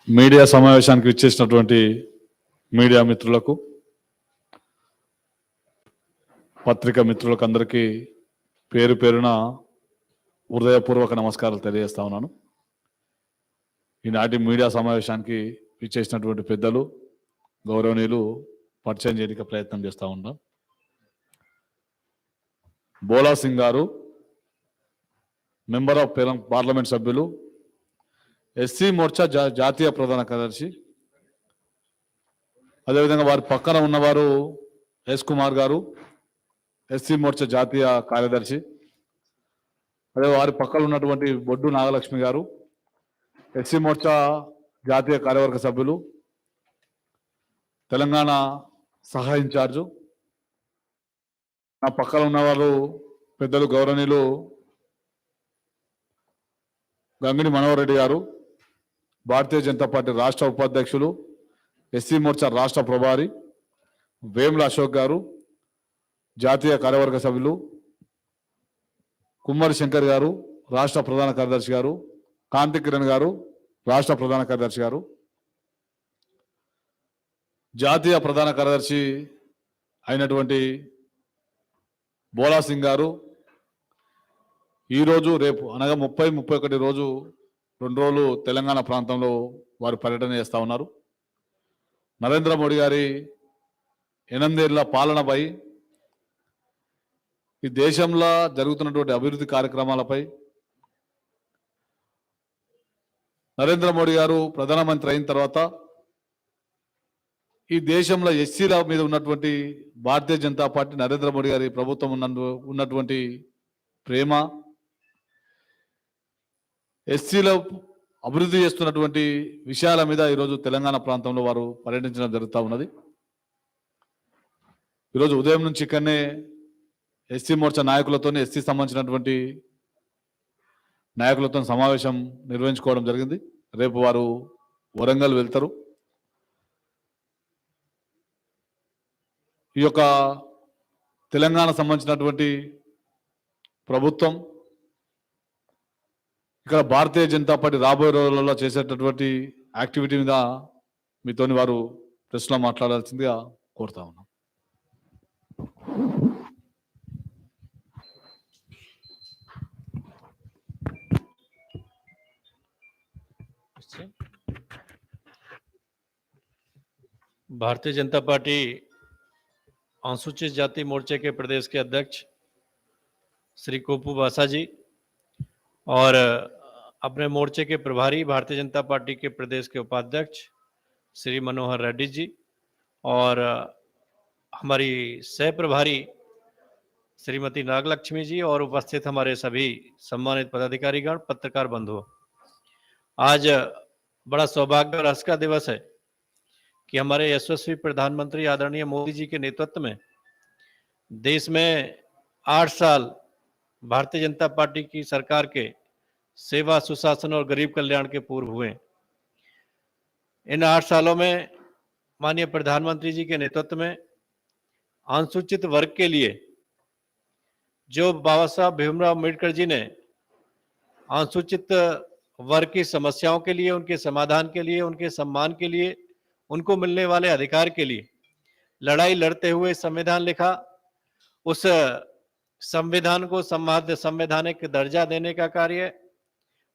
Media సమావేశానికి విచ్చేసినటువంటి media మిత్రులకు, పత్రికా మిత్రులకు అందరికీ పేరు పేరున హృదయపూర్వక నమస్కారాలు తెలియజేస్తా ఉన్నాను. ఈనాటి మీడియా సమావేశానికి విచ్చేసినటువంటి పెద్దలు, గౌరవనీయులు పరిచయం చేయడానికి ప్రయత్నం చేస్తూ ఉన్నాం. బోలా సింగ్ గారు, మెంబర్ ఆఫ్ పార్లమెంట్ సభ్యులు, ఎస్సీ మోర్చా జాతీయ ప్రధాన కార్యదర్శి, అదేవిధంగా వారి పక్కన ఉన్నవారు ఎస్ కుమార్ గారు, ఎస్సీ మోర్చా జాతీయ కార్యదర్శి, అదే వారి పక్కన ఉన్నటువంటి బొడ్డు నాగలక్ష్మి గారు, ఎస్సీ మోర్చా జాతీయ కార్యవర్గ సభ్యులు, తెలంగాణ సహా ఇన్ఛార్జు, నా పక్కన ఉన్నవారు పెద్దలు గౌరవనీయులు గంగిడి మనోహర్ రెడ్డి గారు, భారతీయ జనతా పార్టీ రాష్ట్ర ఉపాధ్యక్షులు, ఎస్సీ మోర్చా రాష్ట్ర ప్రభారి వేముల అశోక్ గారు, జాతీయ కార్యవర్గ సభ్యులు కుమ్మరి శంకర్ గారు, రాష్ట్ర ప్రధాన కార్యదర్శి గారు, కాంతి కిరణ్ గారు, రాష్ట్ర ప్రధాన కార్యదర్శి గారు, జాతీయ ప్రధాన కార్యదర్శి అయినటువంటి బోలా సింగ్ గారు ఈరోజు రేపు అనగా 30-31 రోజు 2 రోజులు తెలంగాణ ప్రాంతంలో వారు పర్యటన చేస్తూ ఉన్నారు. నరేంద్ర మోడీ గారి 8 ఏళ్ల పాలనపై, ఈ దేశంలో జరుగుతున్నటువంటి అభివృద్ధి కార్యక్రమాలపై, నరేంద్ర మోడీ గారు ప్రధానమంత్రి అయిన తర్వాత ఈ దేశంలో ఎస్సీల మీద ఉన్నటువంటి భారతీయ జనతా పార్టీ, నరేంద్ర మోడీ గారి ప్రభుత్వం ఉన్నటువంటి ప్రేమ, ఎస్సీల అభివృద్ధి చేస్తున్నటువంటి విషయాల మీద ఈరోజు తెలంగాణ ప్రాంతంలో వారు పర్యటించడం జరుగుతూ ఉన్నది. ఈరోజు ఉదయం నుంచి ఇక్కడనే ఎస్సీ మోర్చా నాయకులతో, ఎస్సీ సంబంధించినటువంటి నాయకులతో సమావేశం నిర్వహించుకోవడం జరిగింది. రేపు వారు వరంగల్ వెళ్తారు. ఈ యొక్క తెలంగాణ సంబంధించినటువంటి ప్రభుత్వం, ఇక్కడ భారతీయ జనతా పార్టీ రాబోయే రోజులలో చేసేటటువంటి యాక్టివిటీ మీద మీతోని వారు ప్రెస్లో మాట్లాడాల్సిందిగా కోరుతా ఉన్నాం. भारतीय जनता पार्टी अनुसूचित जाति मोर्चे के प्रदेश के अध्यक्ष श्री कोपू बासा जी और अपने मोर्चे के प्रभारी भारतीय जनता पार्टी के प्रदेश के उपाध्यक्ष श्री मनोहर रेड्डी जी और हमारी सह प्रभारी श्रीमती नागलक्ष्मी जी और उपस्थित हमारे सभी सम्मानित पदाधिकारीगण, पत्रकार बंधुओं, आज बड़ा सौभाग्य और हर्ष का दिवस है कि हमारे यशस्वी प्रधानमंत्री आदरणीय मोदी जी के नेतृत्व में देश में 8 साल भारतीय जनता पार्टी की सरकार के सेवा, सुशासन और गरीब कल्याण के पूर्व हुए। इन 8 सालों में माननीय प्रधानमंत्री जी के नेतृत्व में अनुसूचित वर्ग के लिए जो बाबा साहब भीमराव अम्बेडकर जी ने अनुसूचित वर्ग की समस्याओं के लिए, उनके समाधान के लिए, उनके सम्मान के लिए, उनको मिलने वाले अधिकार के लिए लड़ाई लड़ते हुए संविधान लिखा, उस संविधान को संवैधानिक दर्जा देने का कार्य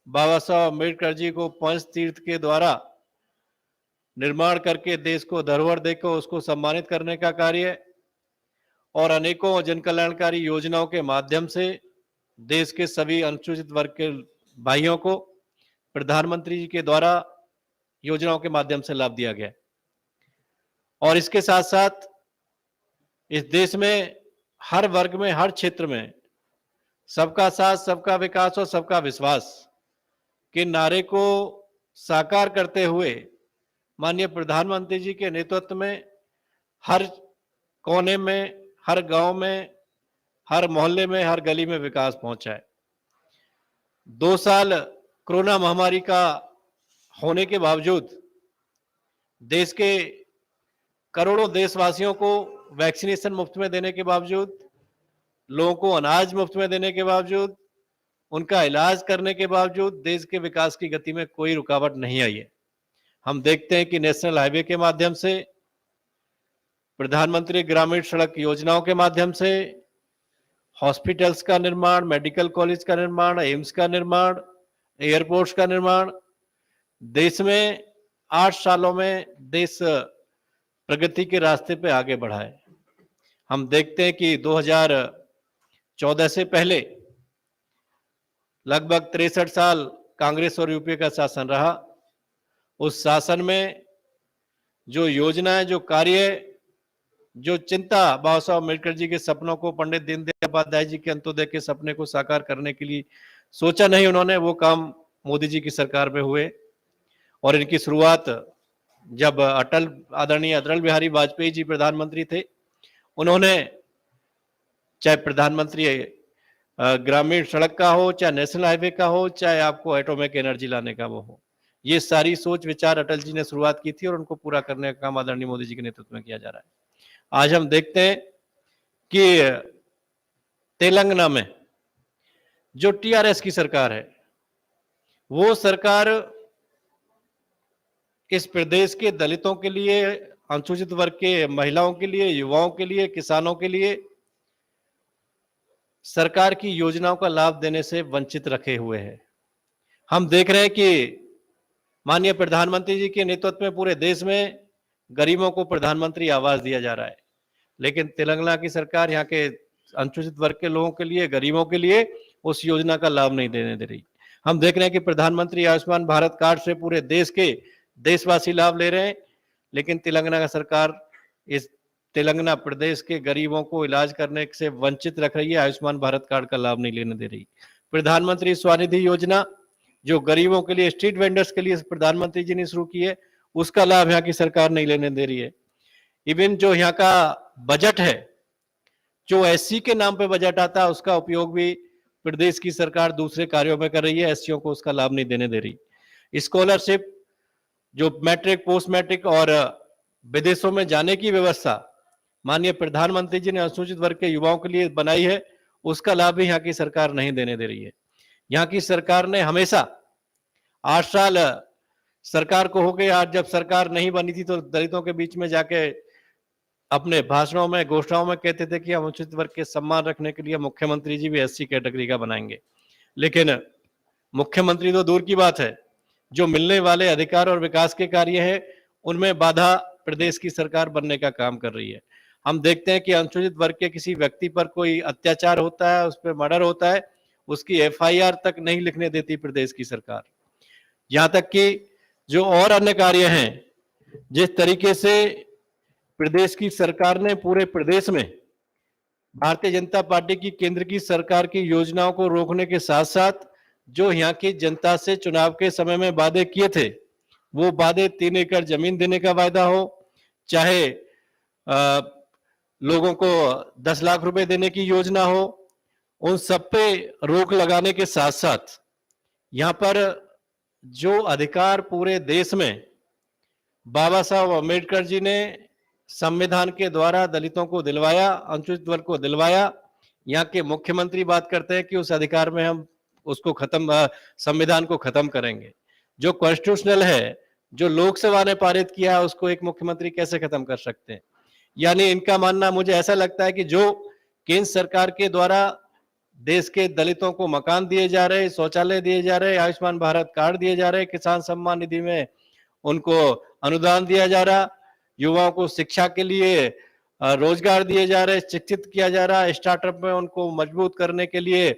बाबा साहब अम्बेडकर जी को पंचतीर्थ के द्वारा निर्माण करके देश को धरोहर देकर उसको सम्मानित करने का कार्य और अनेकों जन कल्याणकारी योजनाओं के माध्यम से देश के सभी अनुसूचित वर्ग के भाइयों को प्रधानमंत्री जी के द्वारा योजनाओं के माध्यम से लाभ दिया गया। और इसके साथ साथ इस देश में हर वर्ग में, हर क्षेत्र में सबका साथ, सबका विकास और सबका विश्वास के नारे को साकार करते हुए माननीय प्रधानमंत्री जी के नेतृत्व में हर कोने में, हर गांव में, हर मोहल्ले में, हर गली में विकास पहुंचा है। 2 साल कोरोना महामारी का होने के बावजूद देश के करोड़ों देशवासियों को वैक्सीनेशन मुफ्त में देने के बावजूद, लोगों को अनाज मुफ्त में देने के बावजूद, उनका इलाज करने के बावजूद देश के विकास की गति में कोई रुकावट नहीं आई है। हम देखते हैं कि नेशनल हाईवे के माध्यम से, प्रधानमंत्री ग्रामीण सड़क योजनाओं के माध्यम से, हॉस्पिटल्स का निर्माण, मेडिकल कॉलेज का निर्माण, एम्स का निर्माण, एयरपोर्ट्स का निर्माण, देश में 8 सालों में देश प्रगति के रास्ते पे आगे बढ़ा है। हम देखते हैं कि 2014 से पहले लगभग 63 साल कांग्रेस और यूपीए का शासन रहा। उस शासन में जो योजनाएं, जो कार्य, जो चिंता बाबा साहब अम्बेडकर जी के सपनों को, पंडित दीनदयाल उपाध्याय जी के अंत्योदय के सपने को साकार करने के लिए सोचा नहीं उन्होंने, वो काम मोदी जी की सरकार में हुए। और इनकी शुरुआत जब आदरणीय अटल बिहारी वाजपेयी जी प्रधानमंत्री थे, उन्होंने चाहे प्रधानमंत्री ग्रामीण सड़क का हो, चाहे नेशनल हाईवे का हो, चाहे आपको एटॉमिक एनर्जी लाने का वो हो, ये सारी सोच विचार अटल जी ने शुरुआत की थी और उनको पूरा करने का काम आदरणीय मोदी जी के नेतृत्व में किया जा रहा है। आज हम देखते हैं कि तेलंगाना में जो टीआरएस की सरकार है, वो सरकार इस प्रदेश के दलितों के लिए, अनुसूचित वर्ग के महिलाओं के लिए, युवाओं के लिए, किसानों के लिए सरकार की योजनाओं का लाभ देने से वंचित रखे हुए है। हम देख रहे हैं कि माननीय प्रधानमंत्री जी के नेतृत्व में पूरे देश में गरीबों को प्रधानमंत्री आवास दिया जा रहा है, लेकिन तेलंगाना की सरकार यहाँ के अनुसूचित वर्ग के लोगों के लिए, गरीबों के लिए उस योजना का लाभ नहीं देने दे रही। हम देख रहे हैं कि प्रधानमंत्री आयुष्मान भारत कार्ड से पूरे देश के देशवासी लाभ ले रहे हैं, लेकिन तेलंगाना का सरकार इस तेलंगाना प्रदेश के गरीबों को इलाज करने से वंचित रख रही है, आयुष्मान भारत कार्ड का लाभ नहीं लेने दे रही। प्रधानमंत्री स्वनिधि योजना जो गरीबों के लिए, स्ट्रीट वेंडर्स के लिए प्रधानमंत्री जी ने शुरू की है, उसका लाभ यहाँ की सरकार नहीं लेने दे रही है। इवन जो यहाँ का बजट है, जो एससी के नाम पे बजट आता है, उसका उपयोग भी प्रदेश की सरकार दूसरे कार्यों में कर रही है, एससीओ को उसका लाभ नहीं देने दे रही। स्कॉलरशिप, जो मैट्रिक, पोस्ट मैट्रिक और विदेशों में जाने की व्यवस्था माननीय प्रधानमंत्री जी ने अनुसूचित वर्ग के युवाओं के लिए बनाई है, उसका लाभ भी यहाँ की सरकार नहीं देने दे रही है। यहाँ की सरकार ने हमेशा 8 साल सरकार को हो गए, आज जब सरकार नहीं बनी थी तो दलितों के बीच में जाके अपने भाषणों में, घोषणाओं में कहते थे कि हम अनुसूचित वर्ग के सम्मान रखने के लिए मुख्यमंत्री जी भी एससी कैटेगरी का बनाएंगे, लेकिन मुख्यमंत्री तो दूर की बात है, जो मिलने वाले अधिकार और विकास के कार्य है उनमें बाधा प्रदेश की सरकार बनने का काम कर रही है। हम देखते हैं कि अनुसूचित वर्ग के किसी व्यक्ति पर कोई अत्याचार होता है, उस पर मर्डर होता है, उसकी एफआईआर तक नहीं लिखने देती प्रदेश की सरकार। यहाँ तक कि जो और अन्य कार्य हैं, जिस तरीके से प्रदेश की सरकार ने पूरे प्रदेश में भारतीय जनता पार्टी की केंद्र की सरकार की योजनाओं को रोकने के साथ साथ जो यहाँ की जनता से चुनाव के समय में वादे किए थे, वो वादे 3 एकड़ जमीन देने का वायदा हो, चाहे लोगों को 10 लाख रुपए देने की योजना हो, उन सब पे रोक लगाने के साथ साथ यहाँ पर जो अधिकार पूरे देश में बाबा साहब अम्बेडकर जी ने संविधान के द्वारा दलितों को दिलवाया, अनुसूचित वर्ग को दिलवाया, यहाँ के मुख्यमंत्री बात करते हैं कि उस अधिकार में हम उसको खत्म, संविधान को खत्म करेंगे। जो कॉन्स्टिट्यूशनल है, जो लोकसभा ने पारित किया, उसको एक मुख्यमंत्री कैसे खत्म कर सकते हैं? यानी इनका मानना, मुझे ऐसा लगता है कि जो केंद्र सरकार के द्वारा देश के दलितों को मकान दिए जा रहे, शौचालय दिए जा रहे, आयुष्मान भारत कार्ड दिए जा रहे, किसान सम्मान निधि में उनको अनुदान दिया जा रहा, युवाओं को शिक्षा के लिए रोजगार दिए जा रहे, शिक्षित किया जा रहा, स्टार्टअप में उनको मजबूत करने के लिए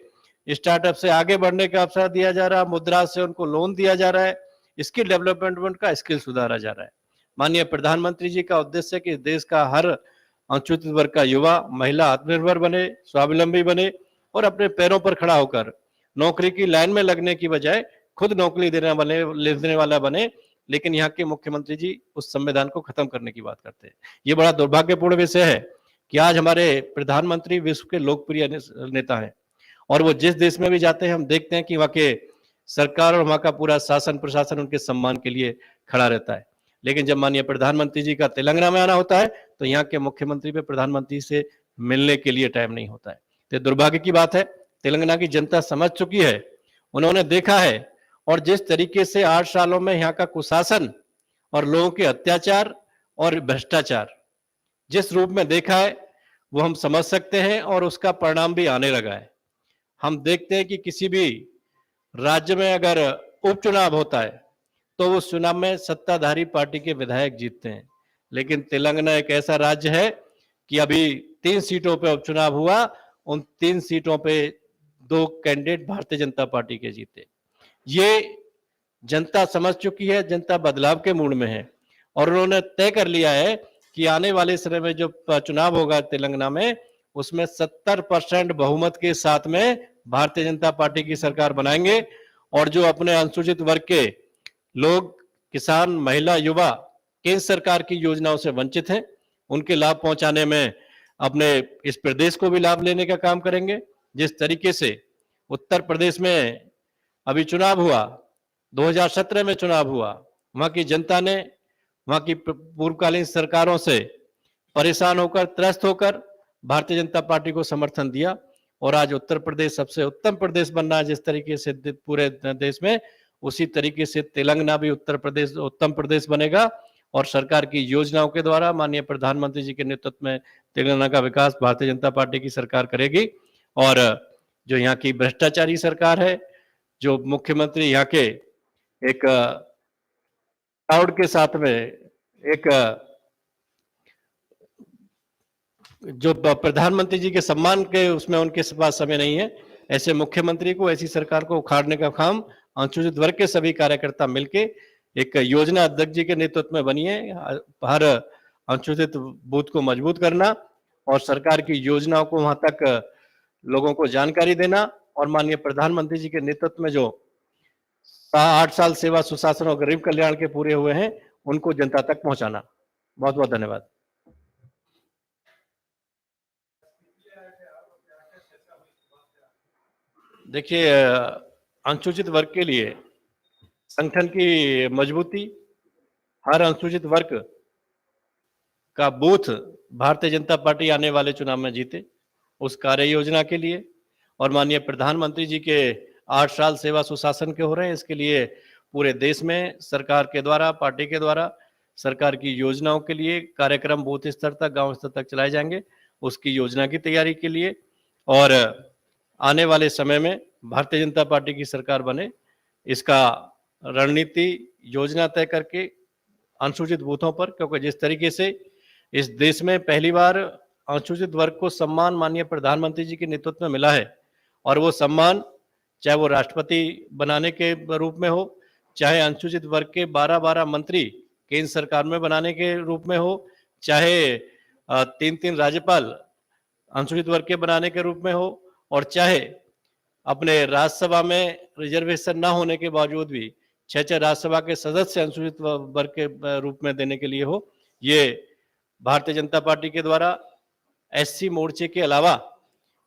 स्टार्टअप से आगे बढ़ने का अवसर दिया जा रहा, मुद्रा से उनको लोन दिया जा रहा है, स्किल डेवलपमेंट का स्किल सुधारा जा रहा है। माननीय प्रधानमंत्री जी का उद्देश्य है कि देश का हर अनुसूचित वर्ग का युवा, महिला आत्मनिर्भर बने, स्वावलंबी बने और अपने पैरों पर खड़ा होकर नौकरी की लाइन में लगने की बजाय खुद नौकरी देने वाला बने। लेकिन यहाँ के मुख्यमंत्री जी उस संविधान को खत्म करने की बात करते हैं। ये बड़ा दुर्भाग्यपूर्ण विषय है कि आज हमारे प्रधानमंत्री विश्व के लोकप्रिय नेता हैं और वो जिस देश में भी जाते हैं हम देखते हैं कि वहाँ के सरकार और वहाँ का पूरा शासन प्रशासन उनके सम्मान के लिए खड़ा रहता है। लेकिन जब माननीय प्रधानमंत्री जी का तेलंगाना में आना होता है तो यहाँ के मुख्यमंत्री पे प्रधानमंत्री से मिलने के लिए टाइम नहीं होता है। तो दुर्भाग्य की बात है, तेलंगाना की जनता समझ चुकी है, उन्होंने देखा है, और जिस तरीके से 8 सालों में यहाँ का कुशासन और लोगों के अत्याचार और भ्रष्टाचार जिस रूप में देखा है वो हम समझ सकते हैं और उसका परिणाम भी आने लगा है। हम देखते हैं कि किसी भी राज्य में अगर उपचुनाव होता है तो उस चुनाव में सत्ताधारी पार्टी के विधायक जीतते हैं, लेकिन तेलंगाना एक ऐसा राज्य है कि अभी 3 सीटों पे उपचुनाव हुआ, उन 3 सीटों पे 2 कैंडिडेट भारतीय जनता पार्टी के जीते। ये जनता समझ चुकी है, जनता बदलाव के मूड में है और उन्होंने तय कर लिया है कि आने वाले समय में जो चुनाव होगा तेलंगाना में, उसमें 70% बहुमत के साथ में भारतीय जनता पार्टी की सरकार बनाएंगे और जो अपने अनुसूचित वर्ग के लोग, किसान, महिला, युवा केंद्र सरकार की योजनाओं से वंचित हैं, उनके लाभ पहुंचाने में अपने इस प्रदेश को भी लाभ लेने का काम करेंगे। जिस तरीके से उत्तर प्रदेश में अभी चुनाव हुआ, 2017 में चुनाव हुआ, वहां की जनता ने वहां की पूर्वकालीन सरकारों से परेशान होकर, त्रस्त होकर भारतीय जनता पार्टी को समर्थन दिया और आज उत्तर प्रदेश सबसे उत्तम प्रदेश बन रहा है। जिस तरीके से पूरे देश में, उसी तरीके से तेलंगाना भी उत्तर प्रदेश उत्तम प्रदेश बनेगा और सरकार की योजनाओं के द्वारा माननीय प्रधानमंत्री जी के नेतृत्व में तेलंगाना का विकास भारतीय जनता पार्टी की सरकार करेगी। और जो यहाँ की भ्रष्टाचारी सरकार है, जो मुख्यमंत्री यहाँ के एक क्राउड के साथ में एक जो प्रधानमंत्री जी के सम्मान के उसमें उनके पास समय नहीं है, ऐसे मुख्यमंत्री को, ऐसी सरकार को उखाड़ने का काम अनुसूचित वर्ग के सभी कार्यकर्ता मिलके एक योजना अध्यक्ष जी के नेतृत्व में बनी है। हर अनुसूचित बूथ को मजबूत करना और सरकार की योजनाओं को वहां तक लोगों को जानकारी देना और माननीय प्रधानमंत्री जी के नेतृत्व में जो 8 साल सेवा, सुशासन और गरीब कल्याण के पूरे हुए हैं, उनको जनता तक पहुंचाना। बहुत बहुत धन्यवाद। देखिए, अनुसूचित वर्ग के लिए संगठन की मजबूती, हर अनुसूचित वर्ग का बूथ भारतीय जनता पार्टी आने वाले चुनाव में जीते, उस कार्य योजना के लिए और माननीय प्रधानमंत्री जी के 8 साल सेवा सुशासन के हो रहे हैं, इसके लिए पूरे देश में सरकार के द्वारा, पार्टी के द्वारा सरकार की योजनाओं के लिए कार्यक्रम बूथ स्तर तक, गांव स्तर तक चलाए जाएंगे, उसकी योजना की तैयारी के लिए और आने वाले समय में भारतीय जनता पार्टी की सरकार बने, इसका रणनीति योजना तय करके अनुसूचित बूथों पर, क्योंकि जिस तरीके से इस देश में पहली बार अनुसूचित वर्ग को सम्मान माननीय प्रधानमंत्री जी के नेतृत्व में मिला है और वो सम्मान चाहे वो राष्ट्रपति बनाने के रूप में हो, चाहे अनुसूचित वर्ग के 12-12 मंत्री केंद्र सरकार में बनाने के रूप में हो, चाहे 3-3 राज्यपाल अनुसूचित वर्ग के बनाने के रूप में हो और चाहे अपने राज्यसभा में रिजर्वेशन ना होने के बावजूद भी 6 राज्यसभा के सदस्य अनुसूचित वर्ग के रूप में देने के लिए हो। ये भारतीय जनता पार्टी के द्वारा एससी मोर्चे के अलावा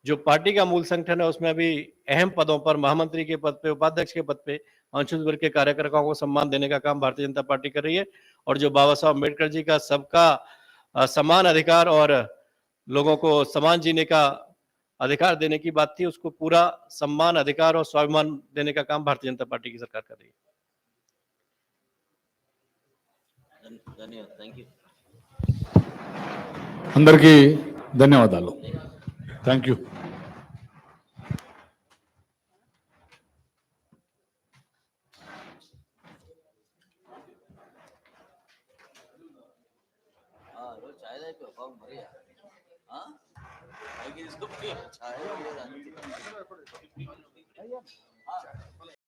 जो पार्टी का मूल संगठन है, उसमें अभी अहम पदों पर, महामंत्री के पद पे, उपाध्यक्ष के पद पे अनुसूचित वर्ग के कार्यकर्ताओं को सम्मान देने का काम भारतीय जनता पार्टी कर रही है और जो बाबा साहब अम्बेडकर जी का सबका समान अधिकार और लोगों को समान जीने का अधिकार देने की बात थी, उसको पूरा सम्मान, अधिकार और स्वाभिमान देने का काम भारतीय जनता पार्टी की सरकार कर रही है। धन्यवाद, थैंक यू। అందరికీ ధన్యవాదాలు. Thank you. రోజు చాయ్ తాగిపో బాబు మరి పైకి తీసుకుపోయి చాయ్